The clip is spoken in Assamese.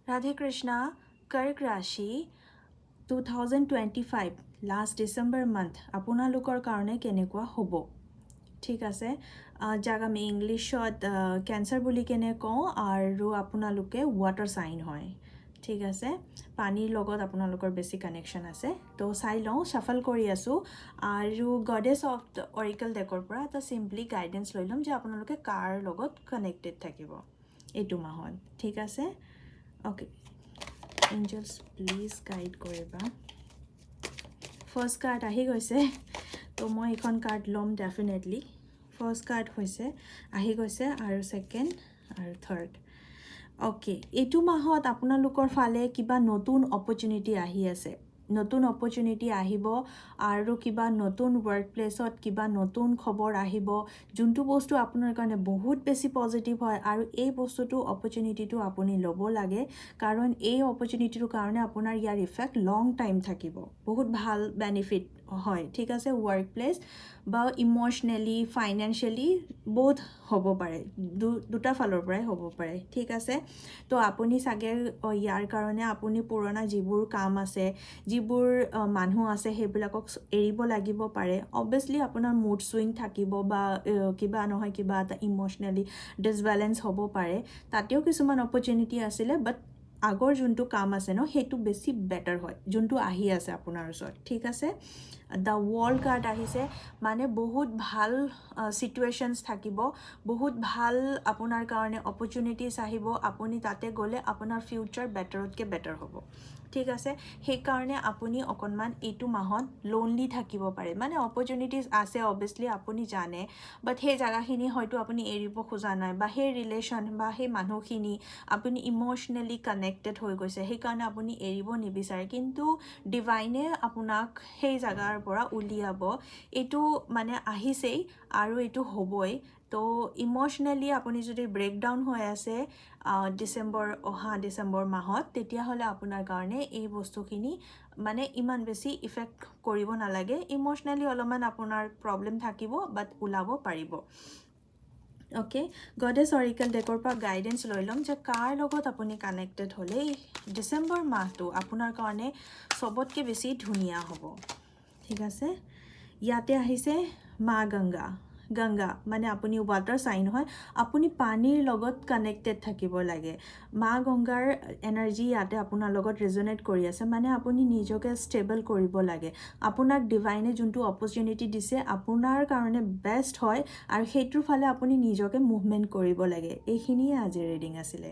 Radhe Krishna, Kark Rashi 2025 last December month আপোনালোকৰ কাৰণে কেনেকুৱা হ'ব ঠিক আছে যাক আমি ইংলিছত ক্যান্সাৰ বুলি কেনে কওঁ আৰু আপোনালোকে ওয়াটাৰ সাইন হয় ঠিক আছে পানীৰ লগত আপোনালোকৰ বেছি কানেকশ্যন আছে তো চাই লওঁ শাফল কৰি আছো আৰু গডেছ অফ দ্য অৰিকেল ডেকৰ পৰা এটা সিম্পলি গাইডেন্স লৈ ল'ম যে আপোনালোকে কাৰ লগত কানেক্টেড থাকিব এইটো মাহত ঠিক আছে ওকে এঞ্জেলছ প্লিজ গাইড কৰিবা ফাৰ্ষ্ট কাৰ্ড আহি গৈছে তো মই এখন কাৰ্ড ল'ম ডেফিনেটলি ফাৰ্ষ্ট কাৰ্ড হৈছে আহি গৈছে আৰু সেকেন্ড আৰু থাৰ্ড ওকে এইটো মাহত আপোনালোকৰ ফালে কিবা নতুন অপৰচুনিটি আহি আছে নতুন অপৰচুনিটি আহিব আৰু কিবা নতুন ওয়াৰ্ক প্লেসত কিবা নতুন খবৰ আহিব যোনটো বস্তু আপোনাৰ কাৰণে বহুত বেছি পজিটিভ হয় আৰু এই বস্তুটো অপৰচুনিটিটো আপুনি ল'ব লাগে কাৰণ এই অপৰচুনিটিটোৰ কাৰণে আপোনাৰ ইয়াৰ ইফেক্ট লং টাইম থাকিব বহুত ভাল বেনিফিট হয় ঠিক আছে ওয়ার্ক প্লেস বা ইমোশনালি ফাইনান্সিয়ালি বহুত হ'ব পাৰে দুটা ফালৰ পৰাই হ'ব পাৰে ঠিক আছে তো আপুনি সাগে ইয়াৰ কাৰণে আপুনি পুৰণা যিবোৰ কাম আছে যিবোৰ মানুহ আছে সেইবিলাকক এৰিব লাগিব পাৰে অবভিয়াসলি আপোনাৰ মুড সুইং থাকিব বা কিবা নহয় কিবা এটা ইমোশনালি ডিসব্যালেন্স হ'ব পাৰে তাতেও কিছুমান অপৰচুনিটি আছিলে বাট আগৰ যোনটো কাম আছে ন সেইটো বেছি বেটাৰ হয় যোনটো আহি আছে আপোনাৰ ওচৰত ঠিক আছে দ্য ৱৰ্ল্ড কাৰ্ড আহিছে মানে বহুত ভাল সিচুৱেশনছ থাকিব বহুত ভাল আপোনাৰ কাৰণে অপৰচুনিটিজ আহিব আপুনি তাতে গ'লে আপোনাৰ ফিউচাৰ বেটাৰতকে বেটাৰ হ'ব ঠিক আছে সেই কাৰণে আপুনি অকনমান এইটো মাহত লোনলি থাকিব পাৰে মানে অপৰচুনিটিজ আছে অবভিয়াসলি আপুনি জানে বাট সেই জায়গাখিনি হয়তো আপুনি এৰিব খোজা নাই বা সেই ৰিলেশন বা সেই মানুহখিনি আপুনি ইমোশনালি কানেক্টেড হৈ গৈছে সেই কাৰণে আপুনি এৰিব নিবিচাৰে কিন্তু ডিভাইনে আপোনাক সেই জায়গাৰ পৰা উলিয়াব এইটো মানে আহিছেই আৰু এইটো হ'বই তো ইমোশনালি আপুনি যদি ব্ৰেকডাউন হৈ আছে ডিসেম্বৰ মাহত তেতিয়া হলে আপোনাৰ কাৰণে এই বস্তুখিনি মানে ইমান বেছি ইফেক্ট কৰিব নালাগে ইমোশনালি অলপমান আপোনাৰ প্ৰবলেম থাকিব বাট ওলাব পাৰিব ওকে গডেছ অৰিকেল ডেকৰ পৰা গাইডেন্স লৈ ল'ম যে কাৰ লগত আপুনি কানেক্টেড হ'লে ডিসেম্বৰ মাহটো আপোনাৰ কাৰণে সবতকে বেছি ধুনীয়া হ'ব ঠিক আছে ইয়াতে আহিছে মা গংগা মানে আপুনি ওয়াটাৰ সাইন হয় আপুনি পানীৰ লগত কানেক্টেড থাকিব লাগে মা গংগাৰ এনাৰ্জি ইয়াতে আপোনাৰ লগত ৰেজনেট কৰি আছে মানে আপুনি নিজকে ষ্টেবল কৰিব লাগে আপোনাক ডিভাইনে যোনটো অপৰচুনিটি দিছে আপোনাৰ কাৰণে বেষ্ট হয় আৰু সেইটোৰ ফালে আপুনি নিজকে মুভমেন্ট কৰিব লাগে এইখিনিয়ে আজি ৰিডিং আছিলে